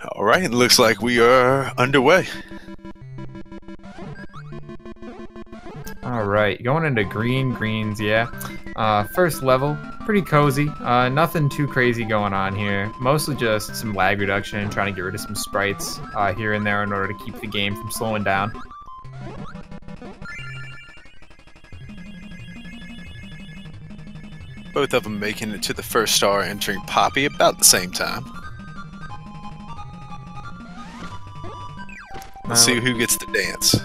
Alright, looks like we are underway. Alright, going into greens, yeah. First level, pretty cozy. Nothing too crazy going on here. Mostly just some lag reduction, trying to get rid of some sprites here and there in order to keep the game from slowing down. Both of them making it to the first star, entering Poppy about the same time. Let's see who gets the dance.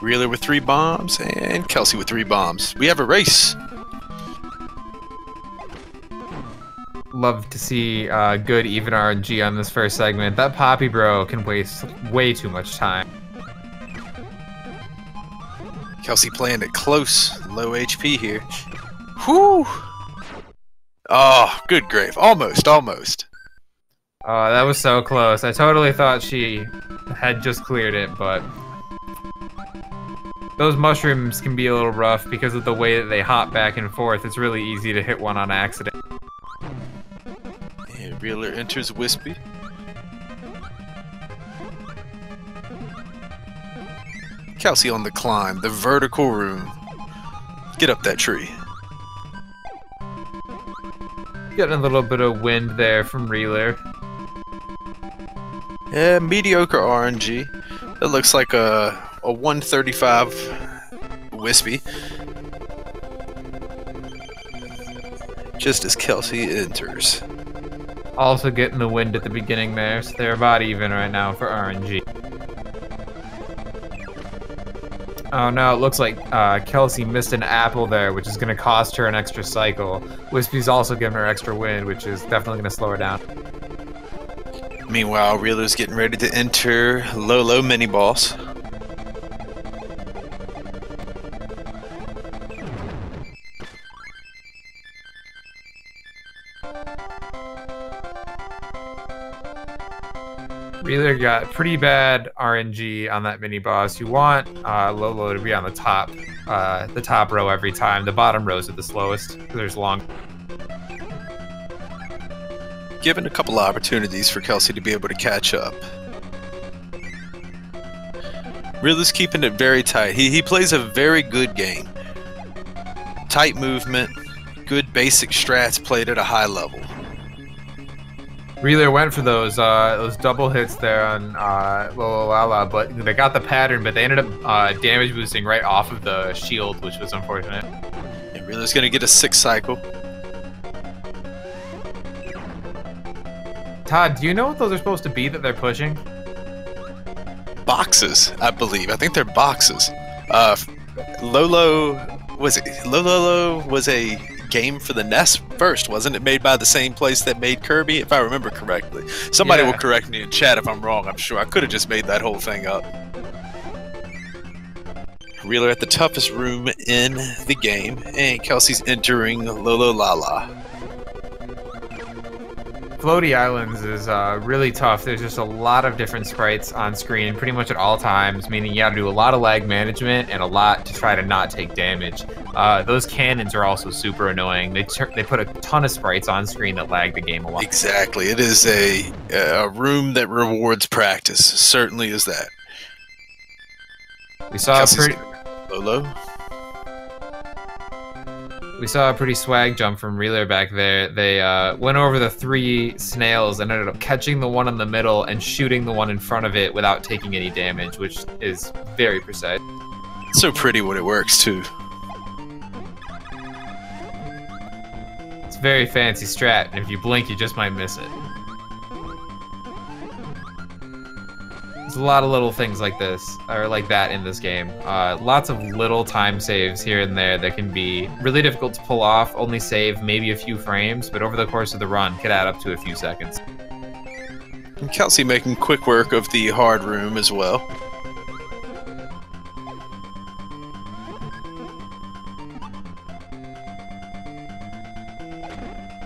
Reeler with 3 bombs, and Kelsey with 3 bombs. We have a race! Love to see good even RNG on this first segment. That Poppy bro can waste way too much time. Kelsey playing it close, low HP here. Whew! Oh, good grave. Almost, almost. Oh, that was so close. I totally thought she had just cleared it, but those mushrooms can be a little rough because of the way that they hop back and forth. It's really easy to hit one on accident. And Reeler enters Wispy. Kelsey on the climb, the vertical room. Get up that tree. Getting a little bit of wind there from Reeler. Yeah, mediocre RNG. It looks like a 135 Wispy. Just as Kelsey enters. Also getting the wind at the beginning there, so they're about even right now for RNG. Oh no, it looks like Kelsey missed an apple there, which is going to cost her an extra cycle. Wispy's also giving her extra wind, which is definitely going to slow her down. Meanwhile, Reeler's getting ready to enter Lolo mini boss. Reeler got pretty bad RNG on that mini boss. You want Lolo to be on the top row every time. The bottom rows are the slowest. There's long. Given a couple of opportunities for Kelsey to be able to catch up. Reeler's keeping it very tight. He plays a very good game. Tight movement, good basic strats played at a high level. Reeler went for those double hits there on Lala, but they got the pattern, but they ended up damage boosting right off of the shield, which was unfortunate. And Reeler's gonna get a 6 cycle. Todd, do you know what those are supposed to be that they're pushing? Boxes, I believe. I think they're boxes. Lolo was a game for the NES first, wasn't it? Made by the same place that made Kirby, if I remember correctly. Somebody will correct me in chat if I'm wrong, I'm sure. I could have just made that whole thing up. Reeler at the toughest room in the game, and Kelsey's entering Lolo Lala. Floaty Islands is really tough. There's just a lot of different sprites on screen pretty much at all times, meaning you gotta do a lot of lag management and a lot to try to not take damage. Those cannons are also super annoying. They put a ton of sprites on screen that lag the game a lot. Exactly. It is a room that rewards practice. Certainly is that. We saw Lolo. We saw a pretty swag jump from Reeler back there. They went over the 3 snails and ended up catching the one in the middle and shooting the one in front of it without taking any damage, which is very precise. It's so pretty when it works, too. It's a very fancy strat, and if you blink, you just might miss it. There's a lot of little things like this, or like that in this game. Lots of little time saves here and there that can be really difficult to pull off, only save maybe a few frames, but over the course of the run could add up to a few seconds. And Kelsey making quick work of the hard room as well.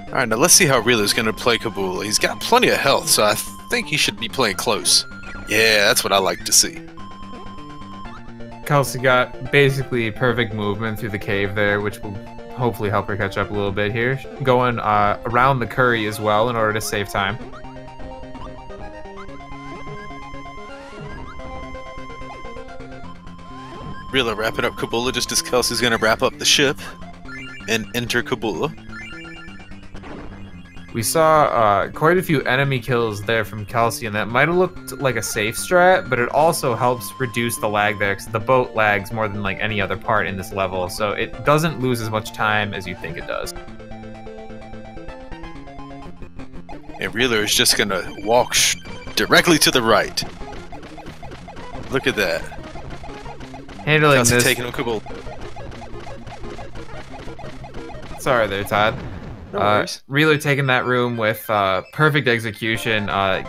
Alright, now let's see how Reeler's going to play Kabula. He's got plenty of health, so I think he should be playing close. Yeah, that's what I like to see. Kelsey got basically perfect movement through the cave there, which will hopefully help her catch up a little bit here. Going around the curry as well in order to save time. Reeler wrapping up Kabula just as Kelsey's gonna wrap up the ship and enter Kabula. We saw quite a few enemy kills there from Kelsey, and that might have looked like a safe strat, but it also helps reduce the lag there, because the boat lags more than like any other part in this level, so it doesn't lose as much time as you think it does. And Reeler is just gonna walk directly to the right. Look at that. Handling Kelsey this. taking him Kabula. Sorry there, Todd. No worries. Reeler taking that room with perfect execution,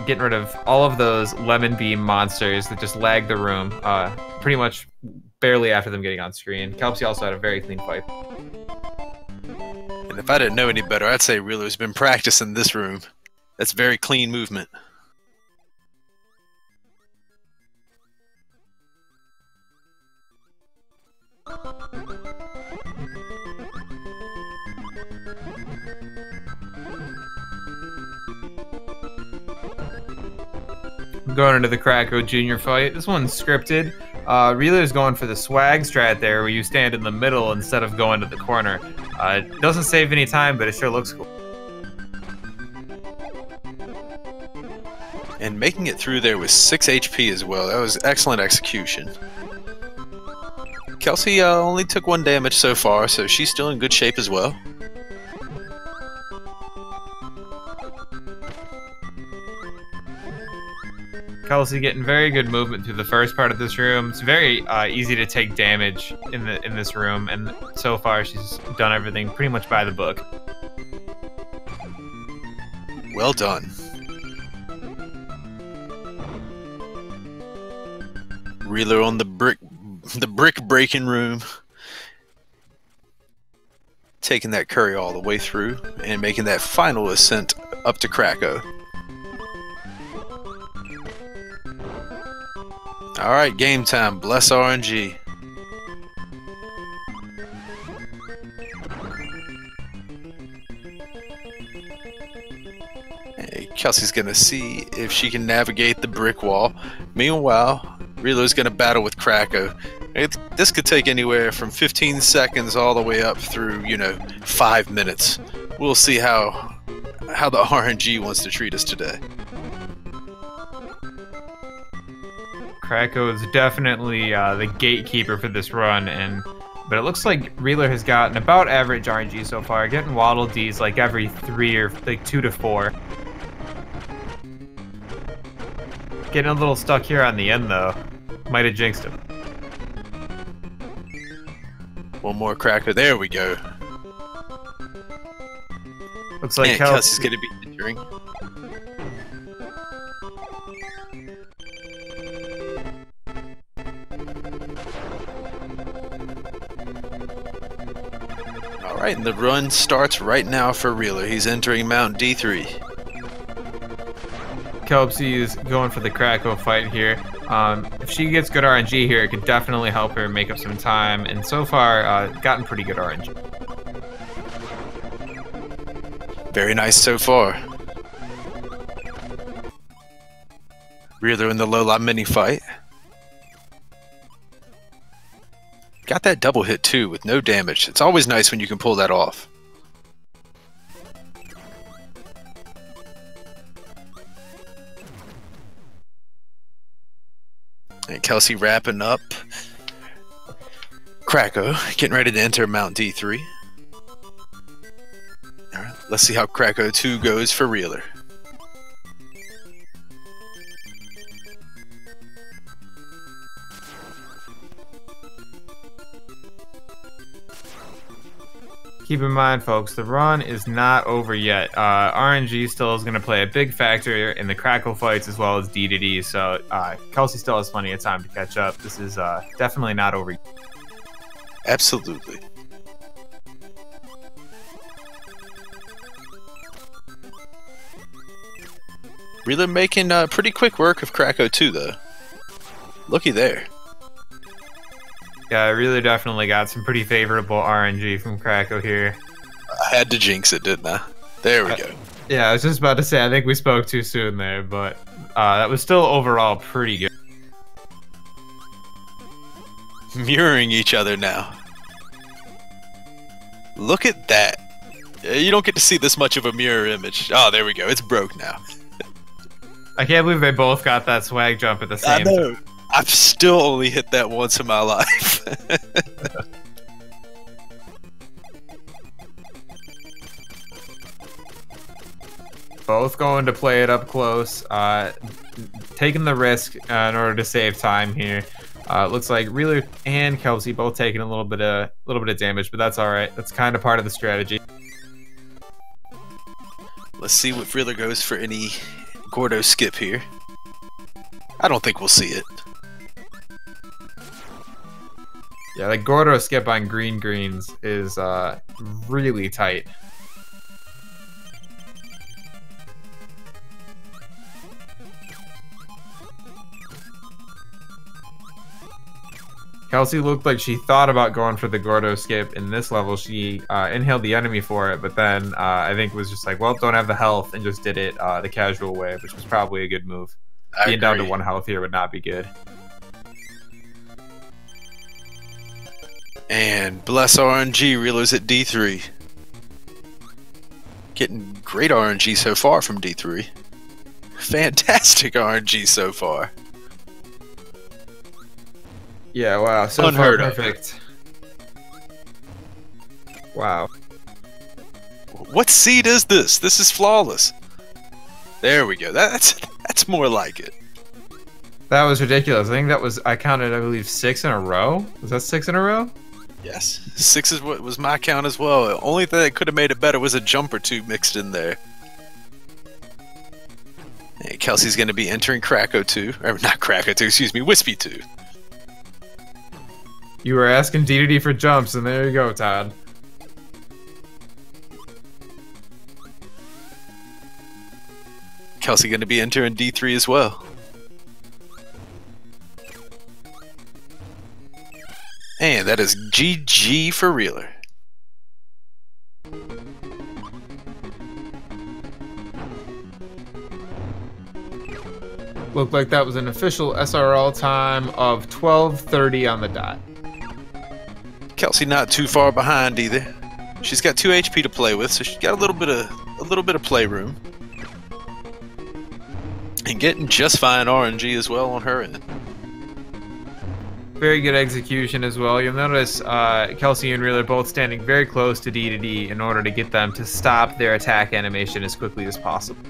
getting rid of all of those lemon beam monsters that just lagged the room, pretty much barely after them getting on screen. Kelpsey also had a very clean fight. And if I didn't know any better, I'd say Reeler's been practicing this room. That's very clean movement. Going into the Cracko Junior fight. This one's scripted. Reeler's going for the swag strat there, where you stand in the middle instead of going to the corner. It doesn't save any time, but it sure looks cool. And making it through there with 6 HP as well. That was excellent execution. Kelsey only took 1 damage so far, so she's still in good shape as well. Kelsey getting very good movement through the first part of this room. It's very easy to take damage in this room, and so far she's done everything pretty much by the book. Well done. Reeler on the brick breaking room, taking that curry all the way through and making that final ascent up to Cracko. Alright, game time. Bless RNG. Hey, Kelsey's gonna see if she can navigate the brick wall. Meanwhile, Reeler's gonna battle with Cracko. This could take anywhere from 15 seconds all the way up through, 5 minutes. We'll see how the RNG wants to treat us today. Cracko is definitely the gatekeeper for this run, but it looks like Reeler has gotten about average RNG so far, getting Waddle Dees like every 3 or like 2 to 4. Getting a little stuck here on the end though. Might have jinxed him. One more Cracko. There we go. Looks like Kelsey's going to be entering. Alright, and the run starts right now for Reeler. He's entering Mount D3. Kelpsey is going for the Cracko fight here. If she gets good RNG here, it could definitely help her make up some time, and so far, gotten pretty good RNG. Very nice so far. Reeler in the Lola mini fight. Got that double hit too with no damage. It's always nice when you can pull that off. And Kelsey wrapping up. Cracko getting ready to enter Mount D3. Alright, let's see how Cracko 2 goes for Reeler. Keep in mind, folks, the run is not over yet. RNG still is going to play a big factor in the Cracko fights as well as D2D, so Kelsey still has plenty of time to catch up. This is definitely not over yet. Absolutely. Reeler making pretty quick work of Cracko 2, though. Looky there. Yeah, I really definitely got some pretty favorable RNG from Cracko here. I had to jinx it, didn't I? There we go. Yeah, I was just about to say, I think we spoke too soon there, but that was still overall pretty good. Mirroring each other now. Look at that. You don't get to see this much of a mirror image. Oh, there we go. It's broke now. I can't believe they both got that swag jump at the same time. time. I've still only hit that once in my life. Both going to play it up close, taking the risk in order to save time here. Looks like Reeler and Kelpsey both taking a little bit of damage, but that's all right. That's kind of part of the strategy. Let's see if Reeler goes for any Gordo skip here. I don't think we'll see it. Yeah, the Gordo skip on green greens is really tight. Kelpsey looked like she thought about going for the Gordo skip in this level. She inhaled the enemy for it, but then I think was just like, well, don't have the health, and just did it the casual way, which was probably a good move. Being down to 1 health here would not be good. And bless RNG, Reeler's at D3. Getting great RNG so far from D3. Fantastic RNG so far. Yeah, wow, so Unheard far perfect. Wow. What seed is this? This is flawless. There we go. That's more like it. That was ridiculous. I think that was, I counted, I believe, 6 in a row. Was that 6 in a row? Yes. 6 is what was my count as well. The only thing that could have made it better was a jump or two mixed in there. And Kelsey's going to be entering Cracko 2. Or not Cracko 2, excuse me, Wispy 2. You were asking DDD for jumps, and there you go, Todd. Kelsey going to be entering D3 as well. And that is GG for Reeler. Looked like that was an official SRL time of 12:30 on the dot. Kelsey not too far behind either. She's got 2 HP to play with, so she's got a little bit of playroom. And getting just fine RNG as well on her end. Very good execution as well. You'll notice Kelsey and Reeler both standing very close to D in order to get them to stop their attack animation as quickly as possible.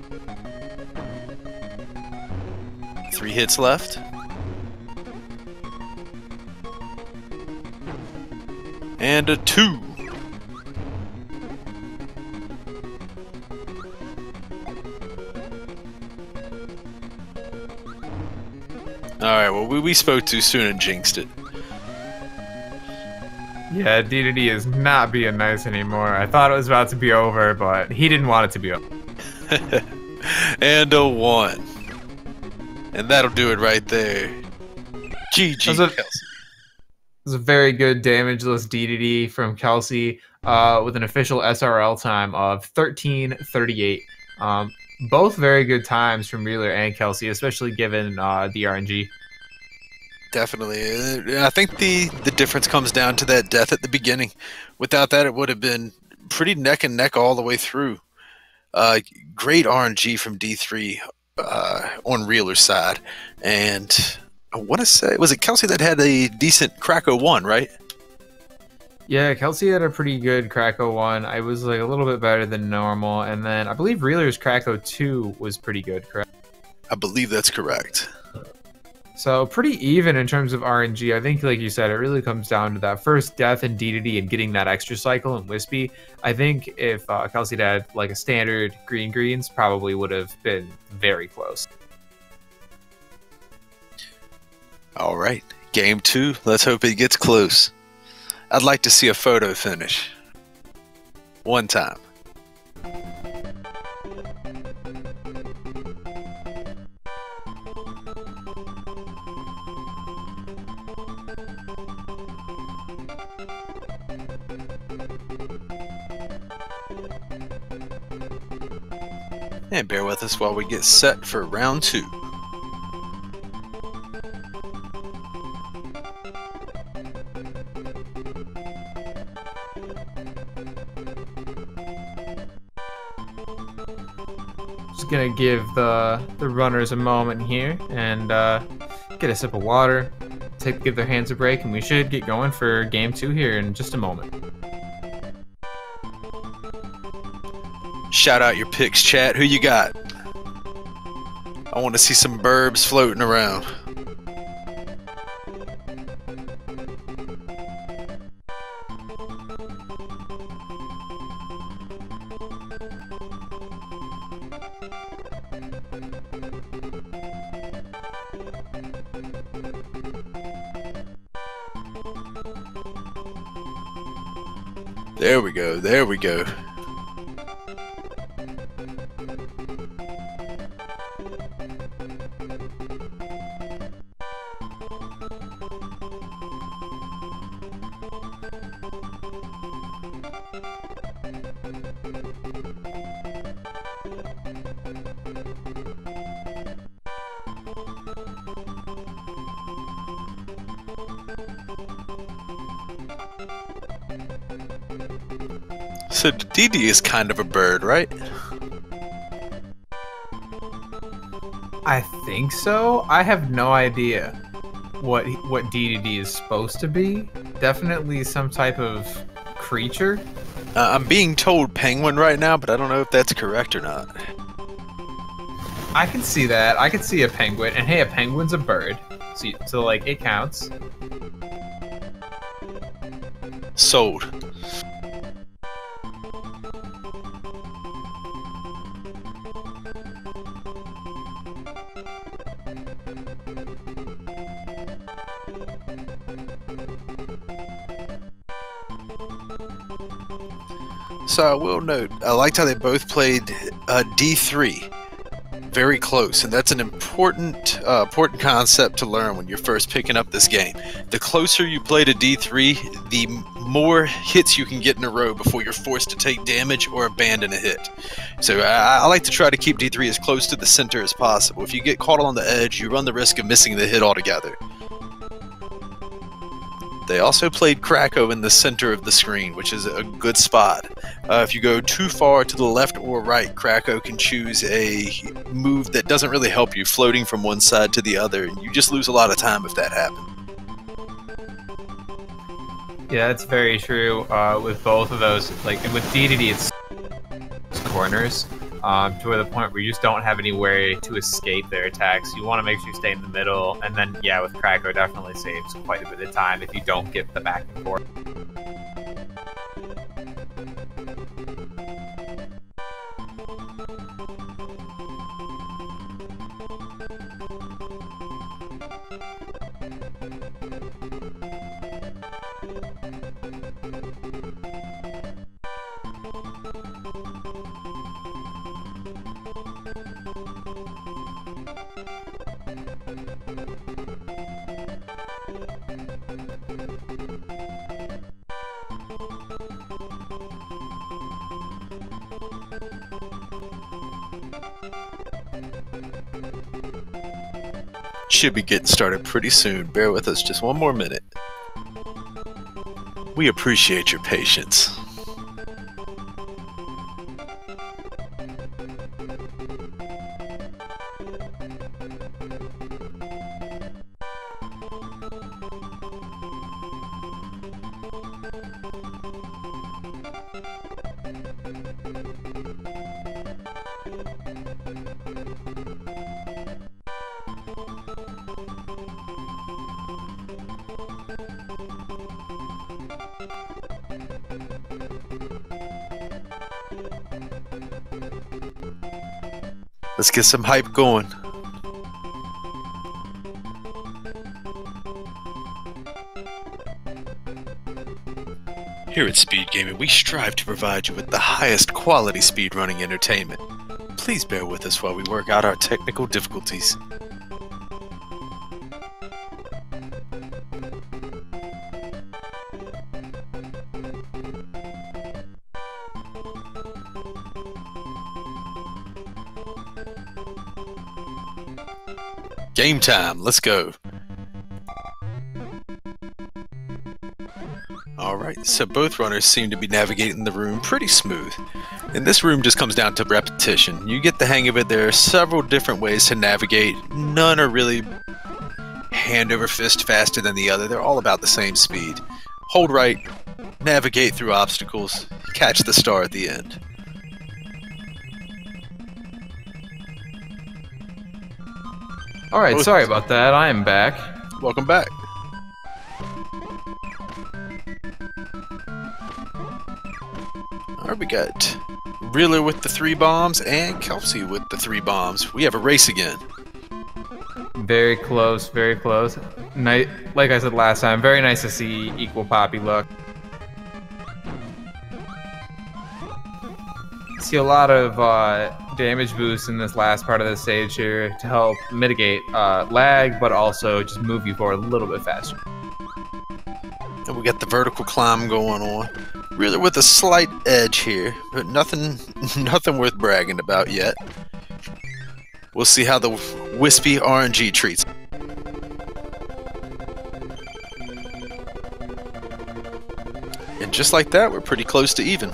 3 hits left. And a 2. Alright, well, we spoke too soon and jinxed it. Yeah, D is not being nice anymore. I thought it was about to be over, but he didn't want it to be over. And a 1. And that'll do it right there. GG, Kelsey. It was a very good damageless DDD from Kelsey with an official SRL time of 13:38. Both very good times from Reeler and Kelsey, especially given the RNG. Definitely. I think the difference comes down to that death at the beginning. Without that, it would have been pretty neck and neck all the way through. Great RNG from D3 on Reeler's side. And I want to say, was it Kelsey that had a decent Cracko 1, right? Yeah, Kelsey had a pretty good Cracko 1. I was like a little bit better than normal. And then I believe Reeler's Cracko 2 was pretty good, correct? I believe that's correct. So pretty even in terms of RNG. I think, like you said, it really comes down to that first death in DDD and getting that extra cycle in Wispy. I think if Kelsey had like a standard greens, probably would have been very close. All right, game 2. Let's hope it gets close. I'd like to see a photo finish. One time. And bear with us while we get set for round 2. Just gonna give the runners a moment here and get a sip of water, give their hands a break, and we should get going for game 2 here in just a moment. Shout out your picks, chat. Who you got? I want to see some burbs floating around. There we go, there we go. So DD is kind of a bird, right? I think so. I have no idea what DDD is supposed to be. Definitely some type of creature. I'm being told penguin right now, but I don't know if that's correct or not. I can see that. I can see a penguin, and hey, a penguin's a bird, so like it counts. Sold. So I will note, I liked how they both played D3 very close, and that's an important concept to learn when you're first picking up this game. The closer you play to D3, the more hits you can get in a row before you're forced to take damage or abandon a hit. So I like to try to keep D3 as close to the center as possible. If you get caught on the edge, you run the risk of missing the hit altogether. They also played Cracko in the center of the screen, which is a good spot. If you go too far to the left or right, Cracko can choose a move that doesn't really help you, floating from one side to the other, and you just lose a lot of time if that happens. Yeah, that's very true with both of those. Like, and with DDD, it's corners to the point where you just don't have any way to escape their attacks. You want to make sure you stay in the middle, and then, yeah, with Cracko, definitely saves quite a bit of time if you don't get the back and forth. Should be getting started pretty soon. Bear with us just one more minute. We appreciate your patience. Let's get some hype going. Here at Speed Gaming, we strive to provide you with the highest quality speedrunning entertainment. Please bear with us while we work out our technical difficulties. Game time. Let's go. Alright, so both runners seem to be navigating the room pretty smooth. And this room just comes down to repetition. You get the hang of it. There are several different ways to navigate. None are really hand over fist faster than the other. They're all about the same speed. Hold right, navigate through obstacles, catch the star at the end. Alright, sorry about that. I am back. Welcome back. Alright, we got Reeler with the 3 bombs and Kelpsey with the 3 bombs. We have a race again. Very close, very close. Like I said last time, very nice to see equal poppy luck. See a lot of damage boosts in this last part of the stage here to help mitigate lag, but also just move you forward a little bit faster. And we got the vertical climb going on. Really with a slight edge here, but nothing worth bragging about yet. We'll see how the wispy RNG treats. And just like that, we're pretty close to even.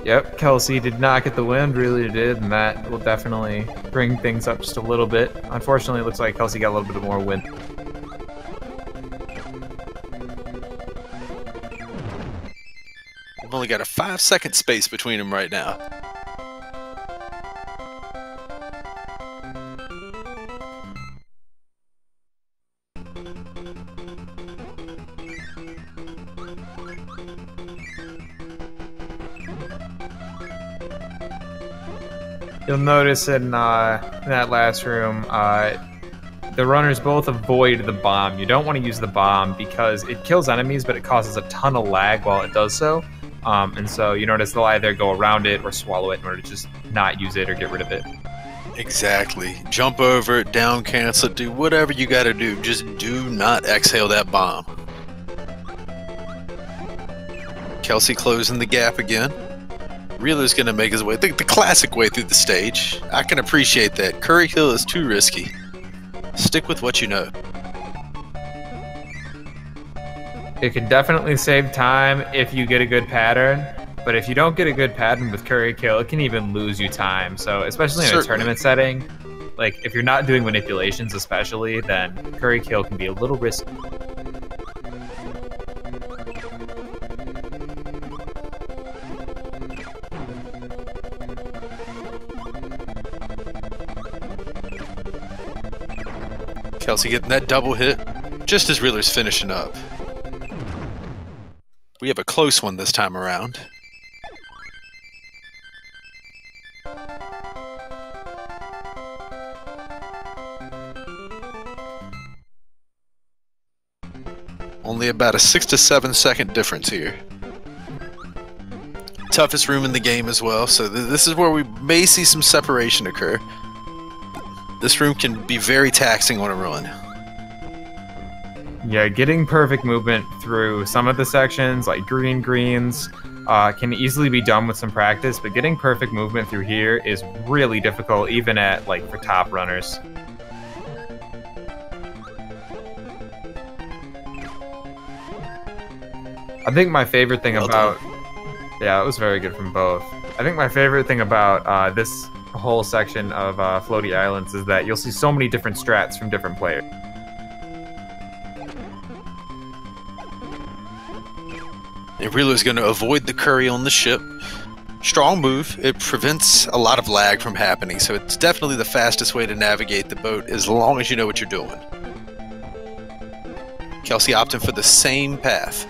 Yep, Kelsey did not get the win, really did, and that will definitely bring things up just a little bit. Unfortunately, it looks like Kelsey got a little bit more win. We've only got a 5-second space between them right now. You'll notice in that last room, the runners both avoid the bomb. You don't want to use the bomb because it kills enemies, but it causes a ton of lag while it does so. And so you notice they'll either go around it or swallow it in order to just not use it or get rid of it. Exactly. Jump over it, down cancel it, do whatever you gotta do. Just do not exhale that bomb. Kelsey closing the gap again. Reeler's gonna make his way, the classic way through the stage. I can appreciate that. Curry Hill is too risky. Stick with what you know. It can definitely save time if you get a good pattern, but if you don't get a good pattern with Curry Kill, it can even lose you time. So especially in a tournament setting, like if you're not doing manipulations especially, then Curry Kill can be a little risky. Kelsey getting that double hit just as Reeler's finishing up. We have a close one this time around. Only about a 6 to 7 second difference here. Toughest room in the game as well, so this is where we may see some separation occur. This room can be very taxing on a run. Yeah, getting perfect movement through some of the sections, like greens, can easily be done with some practice, but getting perfect movement through here is really difficult, even at, like, for top runners. I think my favorite thing about... Yeah, it was very good from both. I think my favorite thing about this whole section of Floaty Islands is that you'll see so many different strats from different players. And Reeler's going to avoid the curry on the ship. Strong move. It prevents a lot of lag from happening, so it's definitely the fastest way to navigate the boat as long as you know what you're doing. Kelsey opting for the same path.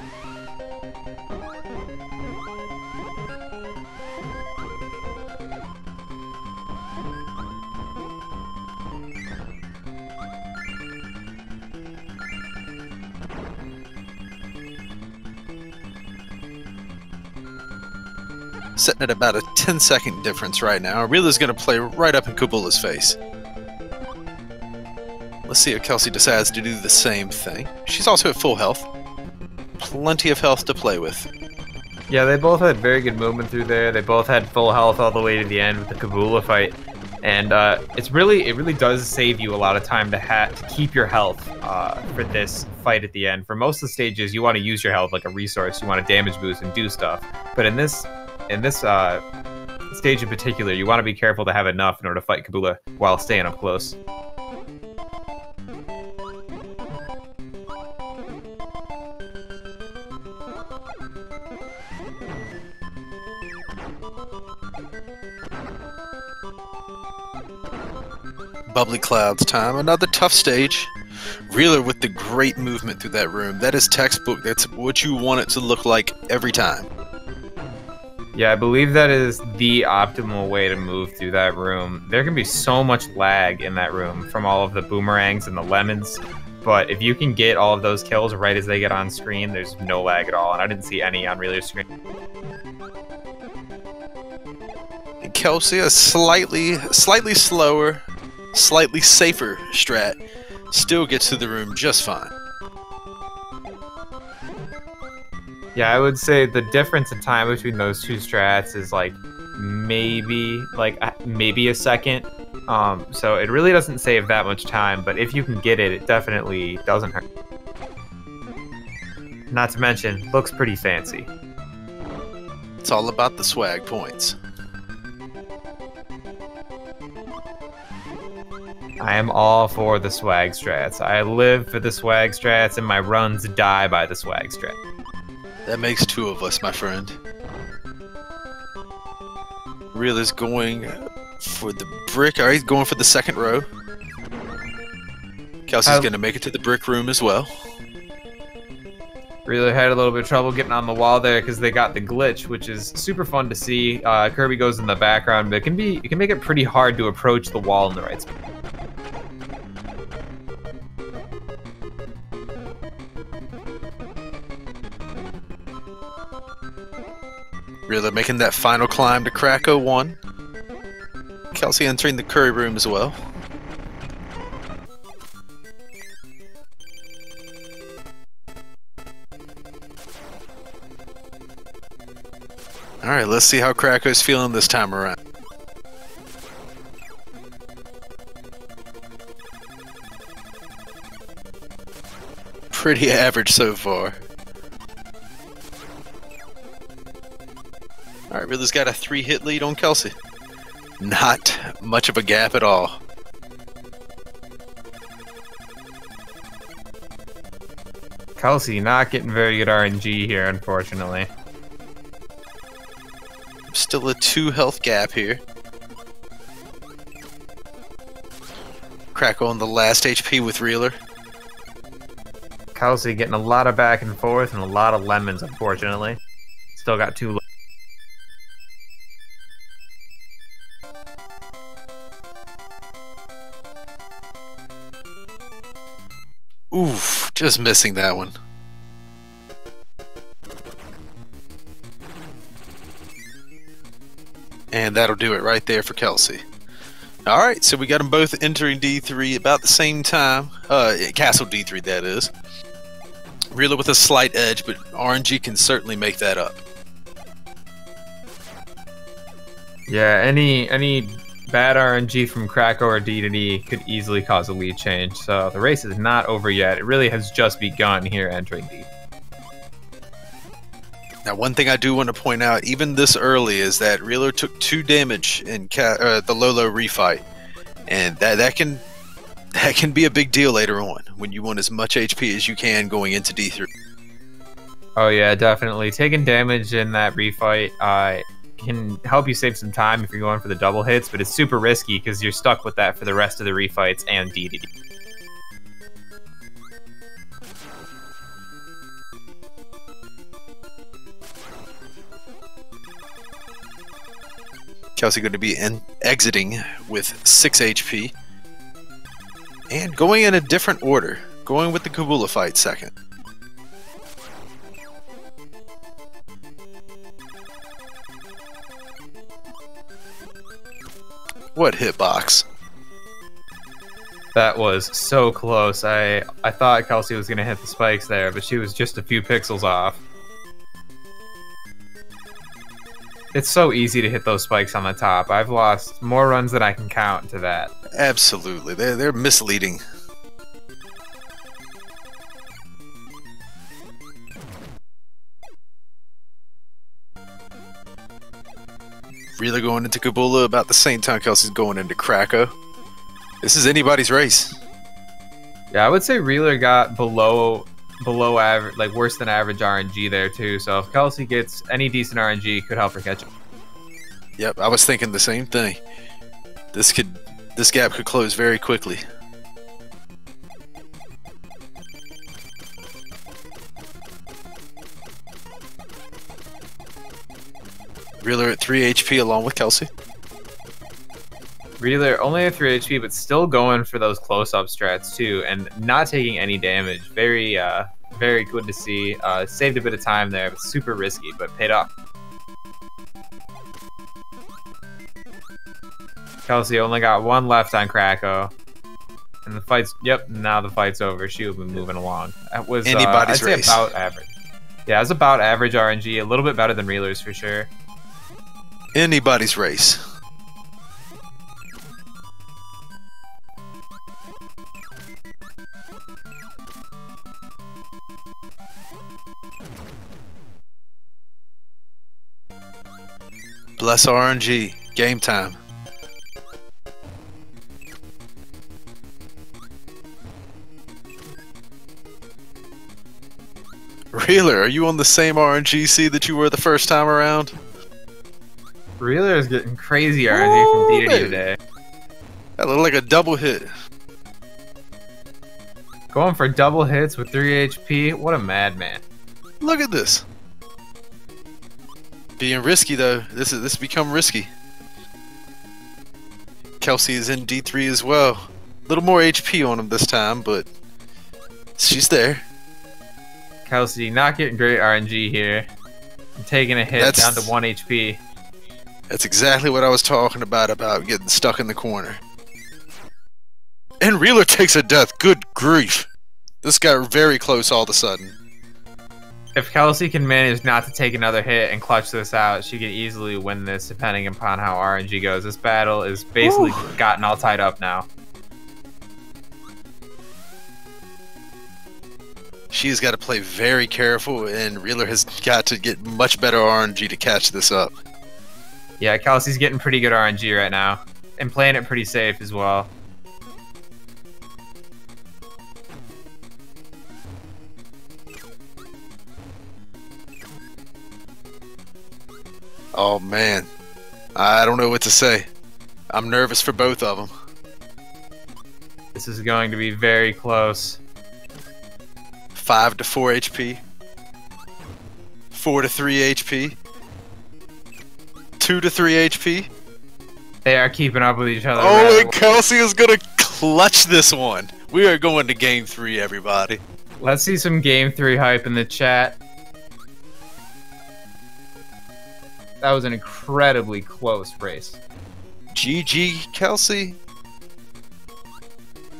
Sitting at about a 10-second difference right now. Reeler's going to play right up in Kabula's face. Let's see if Kelsey decides to do the same thing. She's also at full health. Plenty of health to play with. Yeah, they both had very good movement through there. They both had full health all the way to the end with the Kabula fight. And it really does save you a lot of time to keep your health for this fight at the end. For most of the stages, you want to use your health like a resource. You want to damage boost and do stuff. But in this stage in particular, you want to be careful to have enough in order to fight Kabula while staying up close. Bubbly Clouds time. Another tough stage. Reeler with the great movement through that room. That is textbook. That's what you want it to look like every time. Yeah, I believe that is the optimal way to move through that room. There can be so much lag in that room from all of the boomerangs and the lemons, but if you can get all of those kills right as they get on screen, there's no lag at all, and I didn't see any on Reeler's screen. And kelpsey, a slightly slower, slightly safer strat, still gets through the room just fine. Yeah, I would say the difference in time between those two strats is maybe a second. So it really doesn't save that much time, but if you can get it, it definitely doesn't hurt. Not to mention, looks pretty fancy. It's all about the swag points. I am all for the swag strats. I live for the swag strats, and my runs die by the swag strat. That makes two of us, my friend. Reeler's going for the brick. Alright, he's going for the second row. Kelsey's going to make it to the brick room as well. Reeler had a little bit of trouble getting on the wall there because they got the glitch, which is super fun to see. Kirby goes in the background, but it can make it pretty hard to approach the wall in the right spot. Reeler making that final climb to Cracko 1. Kelsey entering the curry room as well. Alright, let's see how Cracko's feeling this time around. Pretty average so far. Alright, Reeler's got a 3-hit lead on Kelsey. Not much of a gap at all. Kelsey not getting very good RNG here, unfortunately. Still a 2 health gap here. Cracko on the last HP with Reeler. Kelsey getting a lot of back and forth and a lot of lemons, unfortunately. Still got 2 left. Oof, just missing that one. And that'll do it right there for Kelsey. Alright, so we got them both entering D3 about the same time. Castle D3, that is. Reeler with a slight edge, but RNG can certainly make that up. Yeah, any bad RNG from Cracko or D could easily cause a lead change, so the race is not over yet. It really has just begun here entering D. Now, one thing I do want to point out, even this early, is that Reeler took 2 damage in the Lolo refight, and that can be a big deal later on when you want as much HP as you can going into D3. Oh yeah, definitely. Taking damage in that refight can help you save some time if you're going for the double hits, but it's super risky because you're stuck with that for the rest of the refights and DDD. Kelsey going to be exiting with 6 HP. And going in a different order. Going with the Kabula fight second. What hitbox? That was so close. I thought Kelsey was going to hit the spikes there, but she was just a few pixels off. It's so easy to hit those spikes on the top. I've lost more runs than I can count to that. Absolutely. They're misleading. Really going into Kabula about the same time Kelsey's going into Cracko. This is anybody's race. Yeah, I would say Reeler got below average, like worse than average RNG there too. So if Kelsey gets any decent RNG, could help her catch up. Yep, I was thinking the same thing. This gap could close very quickly. Reeler at 3 HP along with Kelsey. Reeler only at 3 HP, but still going for those close-up strats too, and not taking any damage. Very, very good to see. Saved a bit of time there, but super risky, but paid off. Kelsey only got one left on Cracko. And the fight's, yep, now the fight's over. She'll be moving along. That was anybody's I'd say race. about average. Yeah, it was about average RNG, a little bit better than Reeler's for sure. Anybody's race. Bless RNG. Game time. Reeler, are you on the same RNGC that you were the first time around? Reeler is getting crazy RNG from D to D today. That looked like a double hit. Going for double hits with 3 HP. What a madman. Look at this. Being risky though. This become risky. Kelsey is in D3 as well. A little more HP on him this time, but she's there. Kelsey not getting great RNG here. Taking a hit down to 1 HP. That's exactly what I was talking about getting stuck in the corner. And Reeler takes a death. Good grief. This got very close all of a sudden. If Kelsey can manage not to take another hit and clutch this out, she could easily win this depending upon how RNG goes. This battle is basically gotten all tied up now. She's got to play very careful, and Reeler has got to get much better RNG to catch this up. Yeah, Kelsey's getting pretty good RNG right now, and playing it pretty safe as well. Oh man, I don't know what to say. I'm nervous for both of them. This is going to be very close. 5 to 4 HP. 4 to 3 HP. 2 to 3 HP. They are keeping up with each other. Oh, and Kelsey is gonna clutch this one. We are going to game 3, everybody. Let's see some game 3 hype in the chat. That was an incredibly close race. GG Kelsey.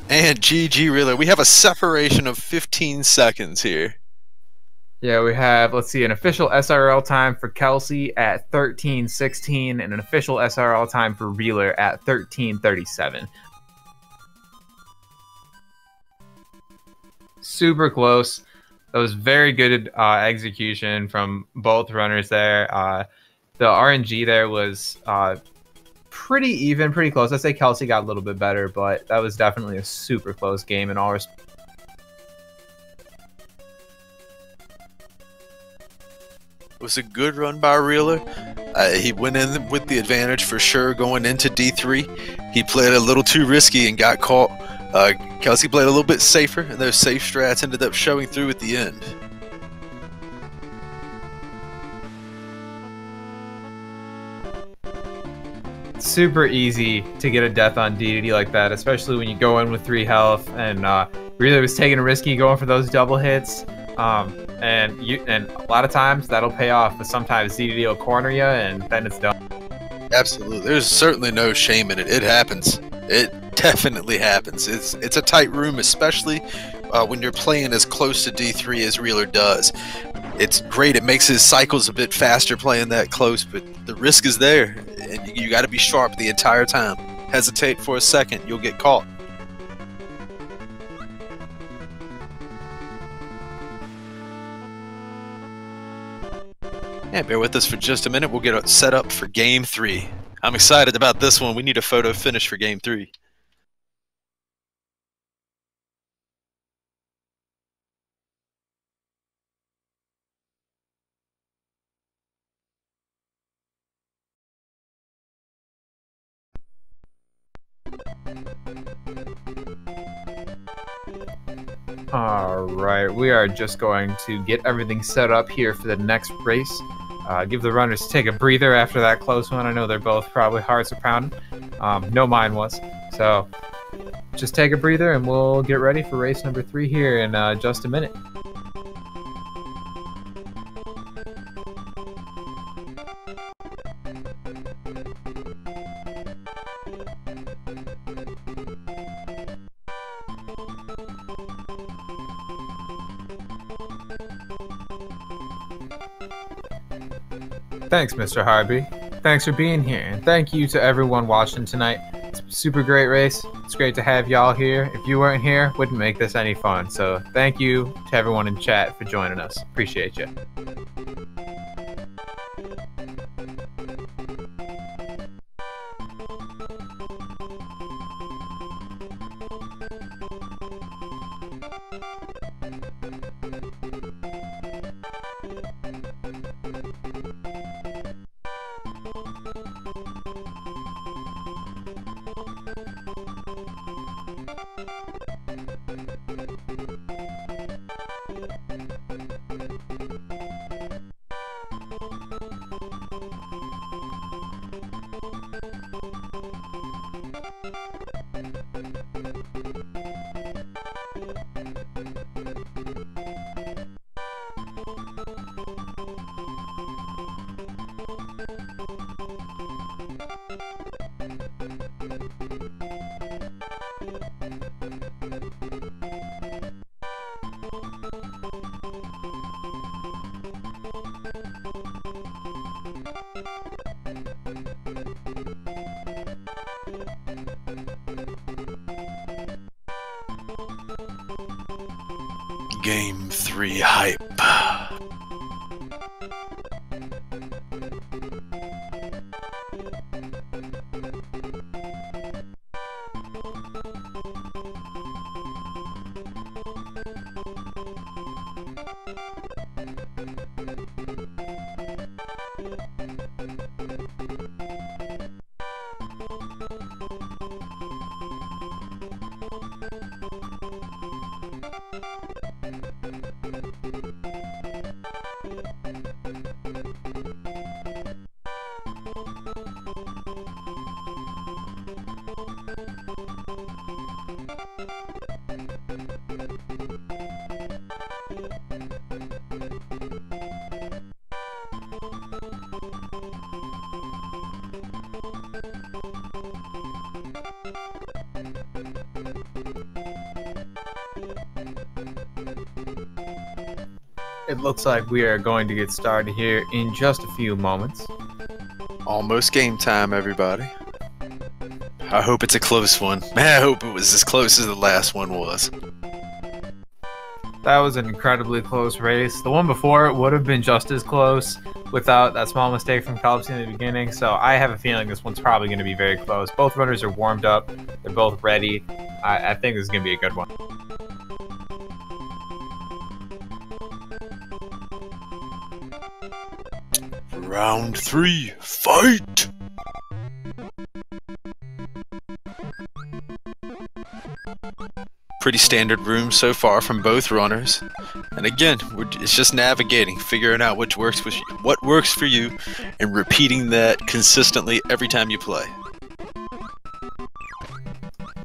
And GG Reeler. We have a separation of 15 seconds here. Yeah, we have, let's see, an official SRL time for Kelsey at 13:16 and an official SRL time for Reeler at 13:37. Super close. That was very good execution from both runners there. The RNG there was pretty even, pretty close. I'd say Kelsey got a little bit better, but that was definitely a super close game in all respects. It was a good run by Reeler. He went in with the advantage for sure going into D3. He played a little too risky and got caught. Kelsey played a little bit safer, and those safe strats ended up showing through at the end. Super easy to get a death on DDD like that, especially when you go in with 3 health, and Reeler was taking a risky going for those double hits. And a lot of times that'll pay off, but sometimes DDD will corner you, and then it's done. Absolutely, there's certainly no shame in it. It happens. It definitely happens. It's a tight room, especially when you're playing as close to D3 as Reeler does. It's great. It makes his cycles a bit faster playing that close, but the risk is there, and you got to be sharp the entire time. Hesitate for a second, you'll get caught. Yeah, bear with us for just a minute. We'll get it set up for Game 3. I'm excited about this one. We need a photo finish for Game 3. Alright, we are just going to get everything set up here for the next race. Give the runners take a breather after that close one. I know they're both probably hearts are pounding. No, mine was. So just take a breather and we'll get ready for race number 3 here in just a minute. Thanks, Mr. Harvey. Thanks for being here, and thank you to everyone watching tonight. It's a super great race. It's great to have y'all here. If you weren't here, wouldn't make this any fun. So thank you to everyone in chat for joining us. Appreciate you. Game 3 hype. It looks like we are going to get started here in just a few moments. Almost game time, everybody. I hope it's a close one. Man, I hope it was as close as the last one was. That was an incredibly close race. The one before it would have been just as close without that small mistake from kelpsey in the beginning, so I have a feeling this one's probably going to be very close. Both runners are warmed up. They're both ready. I think this is going to be a good one. Round 3, fight! Pretty standard room so far from both runners. And again, it's just navigating, figuring out what works for you, and repeating that consistently every time you play.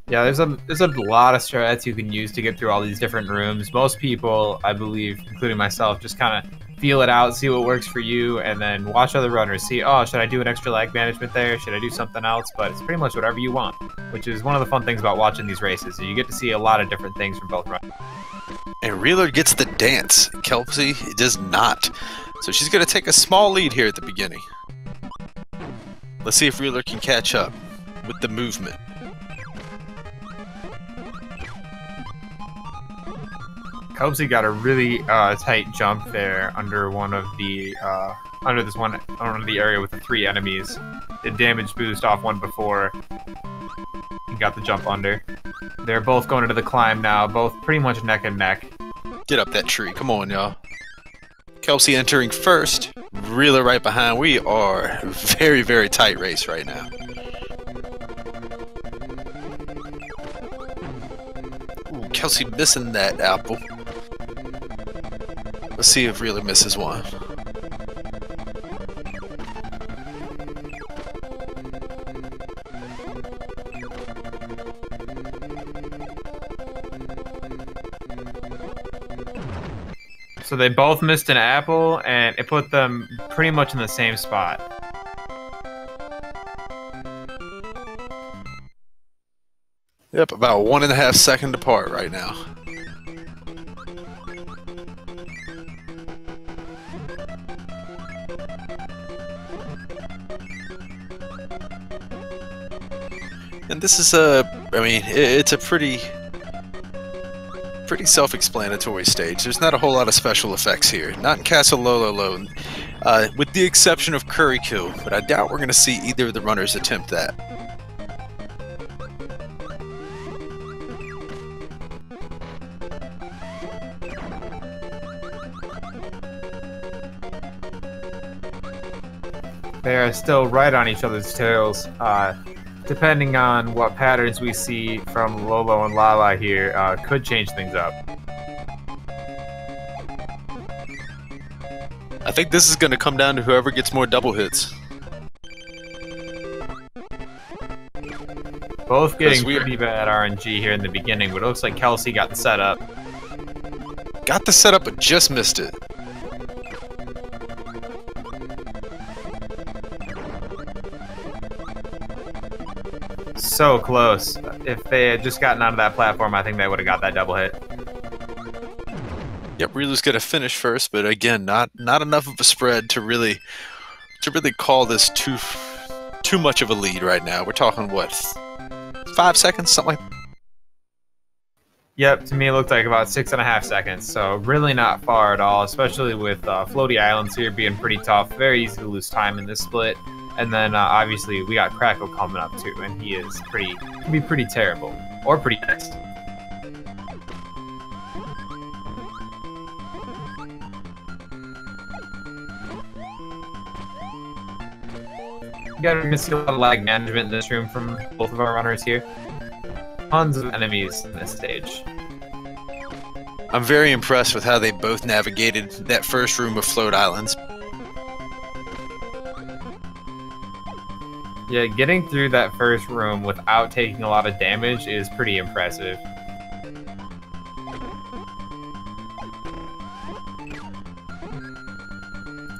Yeah, there's a lot of strats you can use to get through all these different rooms. Most people, I believe, including myself, just kind of feel it out, see what works for you, and then watch other runners. See, oh, should I do an extra lag management there? Should I do something else? But it's pretty much whatever you want, which is one of the fun things about watching these races. You get to see a lot of different things from both runners. And Reeler gets the dance. Kelpsey does not. So she's going to take a small lead here at the beginning. Let's see if Reeler can catch up with the movement. Kelpsey got a really tight jump there under one of the under the area with the 3 enemies. Did damage boost off one before. He got the jump under. They're both going into the climb now, both pretty much neck and neck. Get up that tree. Come on, y'all. Kelpsey entering first. Reeler right behind. We are a very, very tight race right now. Ooh, Kelpsey missing that apple. Let's see if Reeler misses one. So they both missed an apple, and it put them pretty much in the same spot. Yep, about 1.5 seconds apart right now. And this is it's a pretty self-explanatory stage. There's not a whole lot of special effects here. Not in Castle Lolo, with the exception of Curry Kill, but I doubt we're going to see either of the runners attempt that. They are still right on each other's tails. Depending on what patterns we see from Lolo and Lala here, could change things up. I think this is going to come down to whoever gets more double hits. Both getting pretty bad RNG here in the beginning, but it looks like Kelpsey got the setup. Got the setup, but just missed it. So close. If they had just gotten onto that platform, I think they would have got that double hit. Yep, Reeler's gonna finish first, but again, not enough of a spread to really call this too much of a lead right now. We're talking what, 5 seconds, something like. Yep, to me it looked like about 6.5 seconds, so really not far at all, especially with floaty islands here being pretty tough. Very easy to lose time in this split. And then obviously we got Cracko coming up too, and he is can be pretty terrible, or pretty nice. You gotta see a lot of lag management in this room from both of our runners here. Tons of enemies in this stage. I'm very impressed with how they both navigated that first room of float islands. Yeah, getting through that first room without taking a lot of damage is pretty impressive.